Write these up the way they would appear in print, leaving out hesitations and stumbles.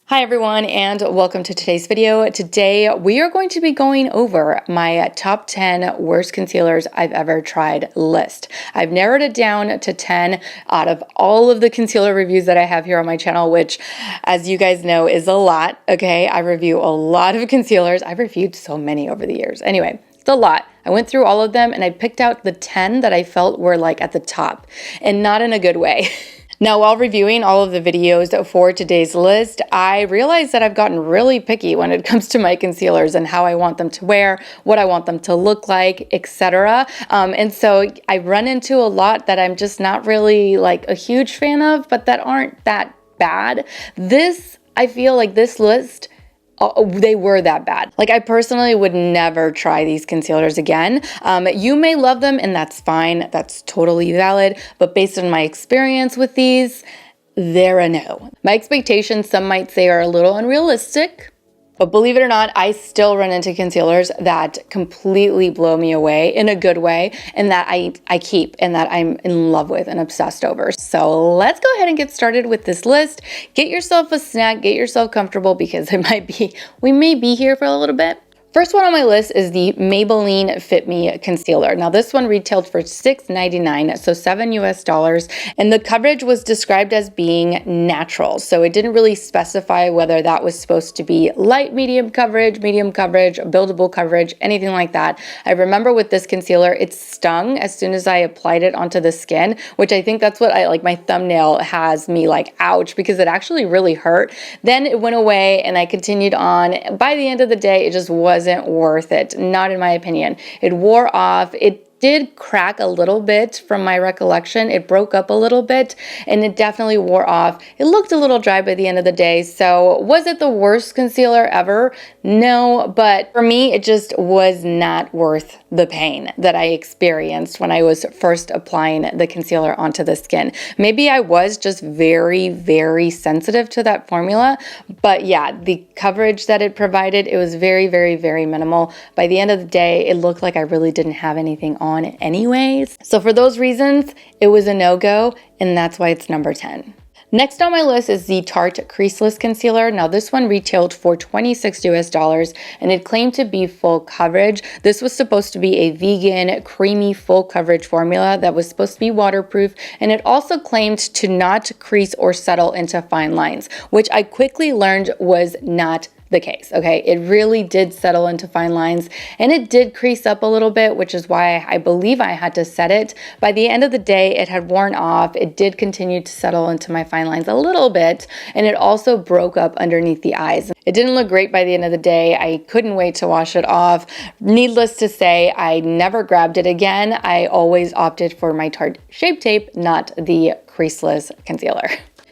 Hi everyone and welcome to today's video. Today we are going to be going over my top 10 worst concealers I've ever tried list. I've narrowed it down to 10 out of all of the concealer reviews that I have here on my channel, which as you guys know is a lot, okay? I review a lot of concealers. I've reviewed so many over the years. Anyway, it's a lot. I went through all of them and I picked out the 10 that I felt were like at the top and not in a good way. Now, while reviewing all of the videos for today's list, I realized that I've gotten really picky when it comes to my concealers and how I want them to wear, what I want them to look like, etc. And so I run into a lot that I'm just not really like a huge fan of, but that aren't that bad. I feel like this list, they were that bad. Like I personally would never try these concealers again. You may love them and that's fine. That's totally valid. But based on my experience with these, they're a no. My expectations, some might say, are a little unrealistic. But believe it or not, I still run into concealers that completely blow me away in a good way and that I keep and that I'm in love with and obsessed over. So let's go ahead and get started with this list. Get yourself a snack, get yourself comfortable because we may be here for a little bit. First one on my list is the Maybelline Fit Me Concealer. Now this one retailed for $6.99, so $7 US, and the coverage was described as being natural. So it didn't really specify whether that was supposed to be light, medium coverage, buildable coverage, anything like that. I remember with this concealer, it stung as soon as I applied it onto the skin, which I think that's what my thumbnail has me like, ouch, because it actually really hurt. Then it went away and I continued on. By the end of the day, it just wasn't worth it, not in my opinion. It wore off. It did crack a little bit from my recollection. It broke up a little bit and it definitely wore off. It looked a little dry by the end of the day. So was it the worst concealer ever? No, but for me, it just was not worth the pain that I experienced when I was first applying the concealer onto the skin. Maybe I was just very, very sensitive to that formula, but yeah, the coverage that it provided, it was very, very, very minimal. By the end of the day, it looked like I really didn't have anything on it anyways. So for those reasons, it was a no-go, and that's why it's number 10. Next on my list is the Tarte Creaseless Concealer. Now this one retailed for $26 US and it claimed to be full coverage. This was supposed to be a vegan, creamy, full coverage formula that was supposed to be waterproof, and it also claimed to not crease or settle into fine lines, which I quickly learned was not the case. Okay, it really did settle into fine lines and it did crease up a little bit, which is why I believe I had to set it. By the end of the day, it had worn off. It did continue to settle into my fine lines a little bit, and it also broke up underneath the eyes. It didn't look great by the end of the day. I couldn't wait to wash it off. Needless to say, I never grabbed it again. I always opted for my Tarte Shape Tape, not the Creaseless concealer.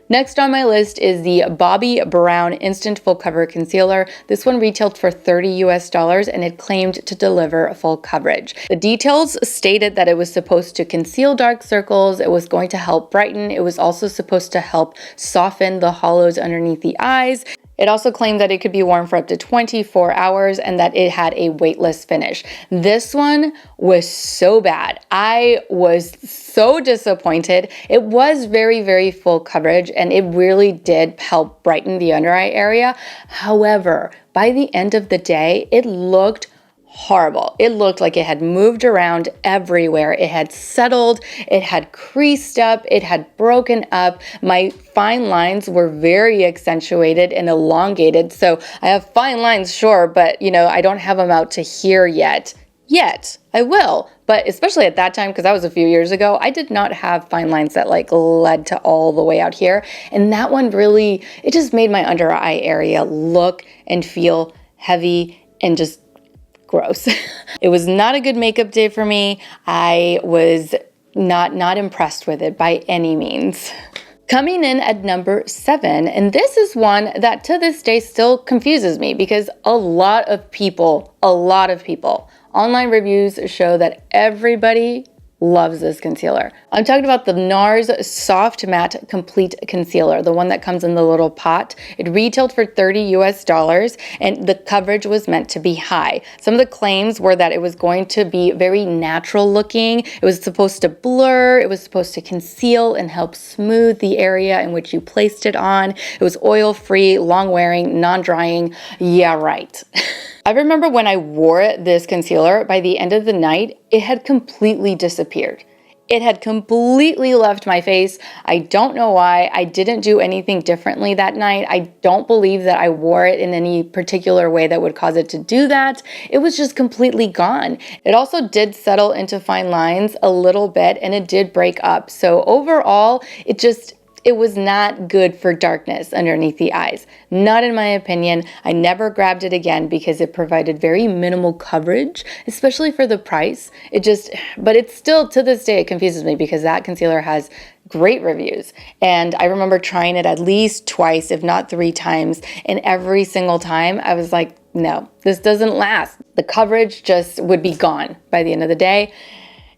Next on my list is the Bobbi Brown Instant Full Cover Concealer. This one retailed for $30 US and it claimed to deliver full coverage. The details stated that it was supposed to conceal dark circles, it was going to help brighten, it was also supposed to help soften the hollows underneath the eyes. It also claimed that it could be worn for up to 24 hours and that it had a weightless finish. This one was so bad. I was so disappointed. It was very, very full coverage and it really did help brighten the under eye area. However, by the end of the day, it looked horrible. It looked like it had moved around everywhere. It had settled, it had creased up, it had broken up. My fine lines were very accentuated and elongated. So I have fine lines, sure, but I don't have them out to here yet. I will, but especially at that time, because that was a few years ago, I did not have fine lines that led to all the way out here. And that one really, it just made my under eye area look and feel heavy and just gross. It was not a good makeup day for me. I was not impressed with it by any means. Coming in at number 7, and this is one that to this day still confuses me because a lot of people, online reviews show that everybody loves this concealer. I'm talking about the Nars Soft Matte Complete Concealer, the one that comes in the little pot. It retailed for $30 US, and the coverage was meant to be high. Some of the claims were that it was going to be very natural looking. It was supposed to blur, it was supposed to conceal and help smooth the area in which you placed it on. It was oil-free, long-wearing, non-drying. Yeah, right. I remember when I wore this concealer, by the end of the night, it had completely disappeared. It had completely left my face. I don't know why. I didn't do anything differently that night. I don't believe that I wore it in any particular way that would cause it to do that. It was just completely gone. It also did settle into fine lines a little bit, and it did break up. So overall, it was not good for darkness underneath the eyes. Not in my opinion. I never grabbed it again because it provided very minimal coverage, especially for the price. But it's still, to this day, it confuses me because that concealer has great reviews. And I remember trying it at least twice, if not 3 times. And every single time I was like, no, this doesn't last. The coverage just would be gone by the end of the day.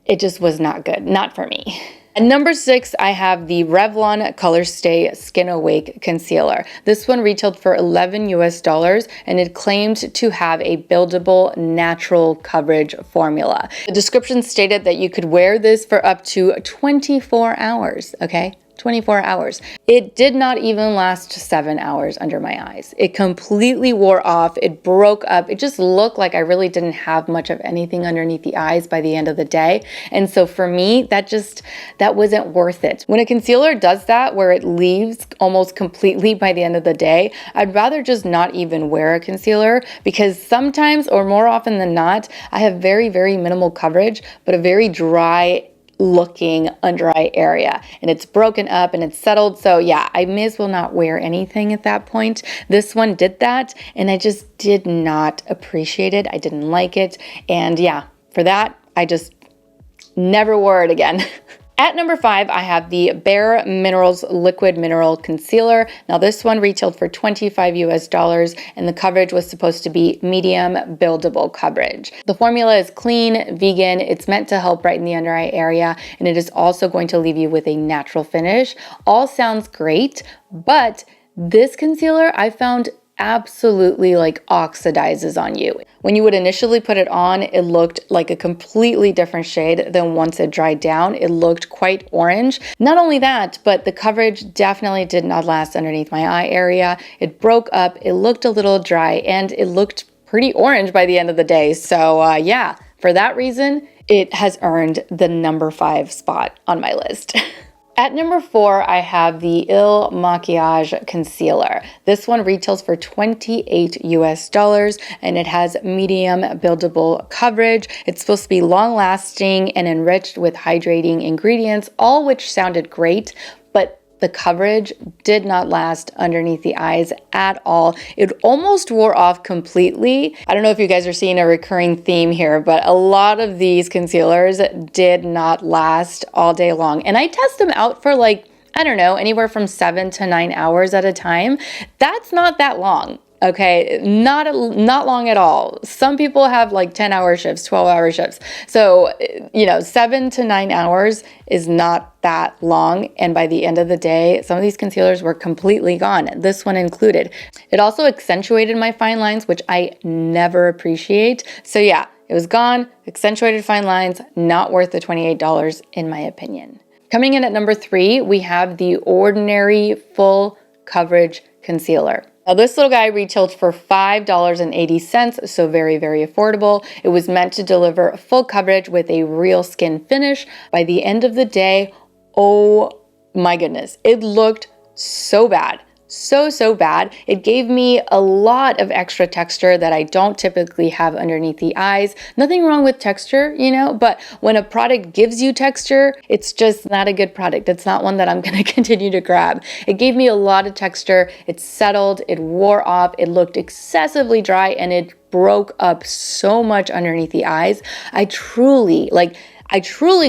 It just was not good, not for me. At number 6, I have the Revlon Colorstay Skin Awake Concealer. This one retailed for $11 US, and it claimed to have a buildable natural coverage formula. The description stated that you could wear this for up to 24 hours, okay? 24 hours. It did not even last 7 hours under my eyes. It completely wore off. It broke up. It just looked like I really didn't have much of anything underneath the eyes by the end of the day. And so for me, that wasn't worth it. When a concealer does that, where it leaves almost completely by the end of the day, I'd rather just not even wear a concealer, because sometimes, or more often than not, I have very, very minimal coverage, but a very dry looking under eye area, and it's broken up and it's settled. So yeah, I may as well not wear anything at that point. This one did that, and I just did not appreciate it. I didn't like it. And yeah, for that, I just never wore it again. At number 5, I have the Bare Minerals Liquid Mineral Concealer. Now this one retailed for $25 US, and the coverage was supposed to be medium buildable coverage. The formula is clean, vegan, it's meant to help brighten the under eye area, and it is also going to leave you with a natural finish. All sounds great, but this concealer I found absolutely oxidizes on you. When you would initially put it on, it looked like a completely different shade than once it dried down. It looked quite orange. Not only that, but the coverage definitely did not last underneath my eye area. It broke up, it looked a little dry, and it looked pretty orange by the end of the day. So yeah, for that reason, it has earned the number 5 spot on my list. At number 4, I have the Machiage Concealer. This one retails for $28 US, and it has medium buildable coverage. It's supposed to be long lasting and enriched with hydrating ingredients, all which sounded great, but the coverage did not last underneath the eyes at all. It almost wore off completely. I don't know if you guys are seeing a recurring theme here, but a lot of these concealers did not last all day long. And I test them out for I don't know, anywhere from 7 to 9 hours at a time. That's not that long. Okay, not long at all. Some people have 10-hour shifts, 12-hour shifts. So, 7 to 9 hours is not that long. And by the end of the day, some of these concealers were completely gone, this one included. It also accentuated my fine lines, which I never appreciate. So yeah, it was gone, accentuated fine lines, not worth the $28 in my opinion. Coming in at number 3, we have the Ordinary Full Coverage Concealer. Now this little guy retailed for $5.80, so very, very affordable. It was meant to deliver full coverage with a real skin finish. By the end of the day, oh my goodness, it looked so bad. So bad. It gave me a lot of extra texture that I don't typically have underneath the eyes. Nothing wrong with texture, but when a product gives you texture, it's just not a good product. It's not one that I'm going to continue to grab. It gave me a lot of texture. It settled, it wore off, it looked excessively dry, and it broke up so much underneath the eyes. I truly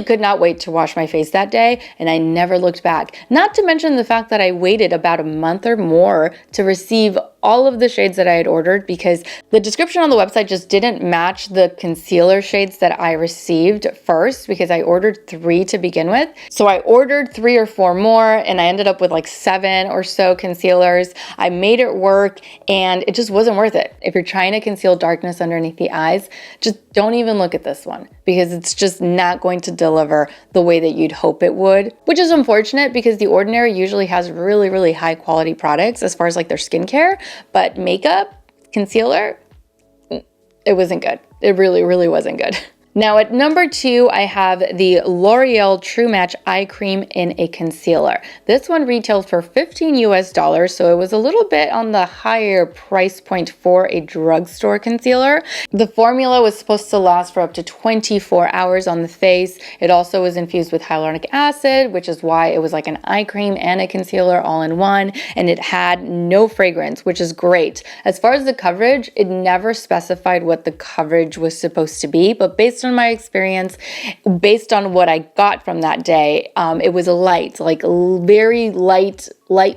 could not wait to wash my face that day, and I never looked back. Not to mention the fact that I waited about a month or more to receive all of the shades that I had ordered because the description on the website just didn't match the concealer shades that I received first because I ordered 3 to begin with. So I ordered 3 or 4 more and I ended up with like 7 or so concealers. I made it work and it just wasn't worth it. If you're trying to conceal darkness underneath the eyes, just don't even look at this one because it's just not going to deliver the way that you'd hope it would, which is unfortunate because The Ordinary usually has really, really high quality products as far as like their skincare, but makeup, concealer, it wasn't good. It really, really wasn't good. Now at number 2, I have the L'Oreal True Match Eye Cream in a Concealer. This one retailed for $15 US, so it was a little bit on the higher price point for a drugstore concealer. The formula was supposed to last for up to 24 hours on the face. It also was infused with hyaluronic acid, which is why it was like an eye cream and a concealer all in one, and it had no fragrance, which is great. As far as the coverage, it never specified what the coverage was supposed to be, but based on my experience, based on what I got from that day, it was light, like very light,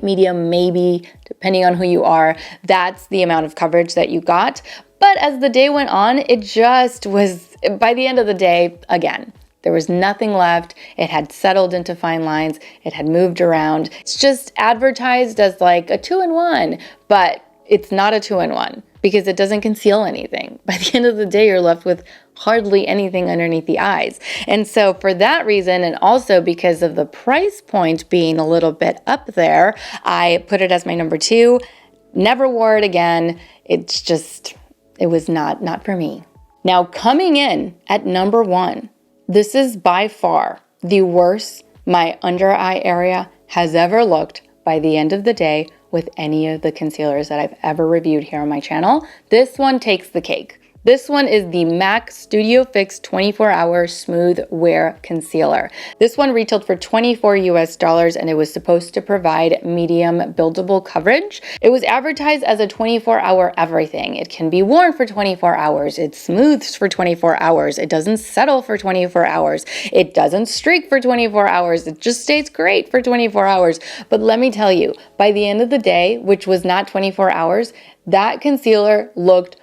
medium, maybe, depending on who you are. That's the amount of coverage that you got. But as the day went on, it just was, by the end of the day, again, there was nothing left. It had settled into fine lines. It had moved around. It's just advertised as like a 2-in-1, but it's not a 2-in-1 because it doesn't conceal anything. By the end of the day, you're left with hardly anything underneath the eyes. And so for that reason, and also because of the price point being a little bit up there, I put it as my number 2. Never wore it again. It's just, it was not for me. Now coming in at number 1, this is by far the worst my under eye area has ever looked by the end of the day with any of the concealers that I've ever reviewed here on my channel. This one takes the cake. This one is the MAC Studio Fix 24-Hour Smooth Wear Concealer. This one retailed for $24 US and it was supposed to provide medium buildable coverage. It was advertised as a 24-hour everything. It can be worn for 24 hours. It smooths for 24 hours. It doesn't settle for 24 hours. It doesn't streak for 24 hours. It just stays great for 24 hours. But let me tell you, by the end of the day, which was not 24 hours, that concealer looked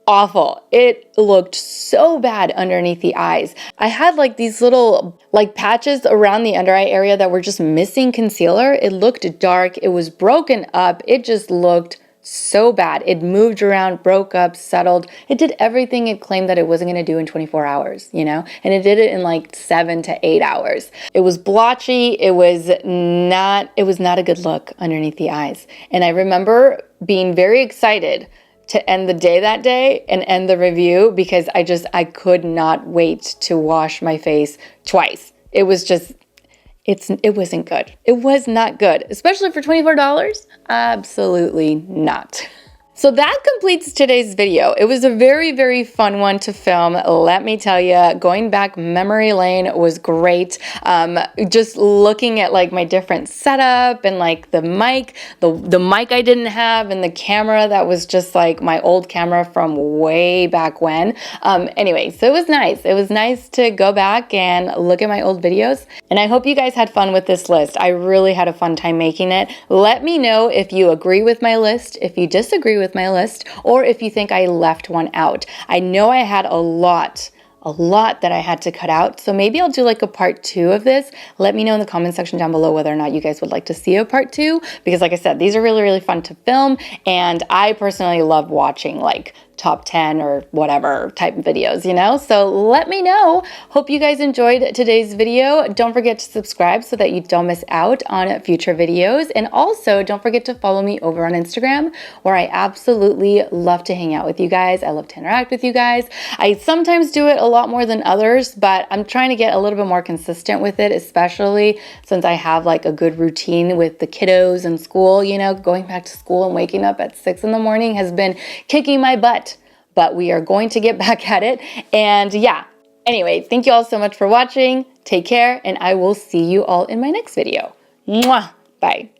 awful. It looked so bad underneath the eyes. I had like these little like patches around the under eye area that were just missing concealer. It looked dark. It was broken up. It just looked so bad. It moved around, broke up, settled. It did everything it claimed that it wasn't going to do in 24 hours, you know? And it did it in like 7 to 8 hours. It was blotchy. It was not a good look underneath the eyes. And I remember being very excited to end the day that day and end the review because I could not wait to wash my face twice. It was just, it wasn't good. It was not good, especially for $24. Absolutely not. So that completes today's video. It was a very, very fun one to film. Let me tell you, going back memory lane was great. Just looking at like my different setup and like the mic I didn't have and the camera that was just like my old camera from way back when. Anyway, so it was nice. It was nice to go back and look at my old videos. And I hope you guys had fun with this list. I really had a fun time making it. Let me know if you agree with my list, if you disagree with my list, or if you think I left one out. I know I had a lot that I had to cut out. So maybe I'll do like a part 2 of this. Let me know in the comment section down below whether or not you guys would like to see a part 2, because like I said, these are really, really fun to film. And I personally love watching like top 10 or whatever type videos, you know? So let me know. Hope you guys enjoyed today's video. Don't forget to subscribe so that you don't miss out on future videos. And also don't forget to follow me over on Instagram, where I absolutely love to hang out with you guys. I love to interact with you guys. I sometimes do it a lot more than others, but I'm trying to get a little bit more consistent with it, especially since I have like a good routine with the kiddos and school. You know, going back to school and waking up at 6 in the morning has been kicking my butt. But we are going to get back at it. And yeah, anyway, thank you all so much for watching. Take care, and I will see you all in my next video. Mwah! Bye.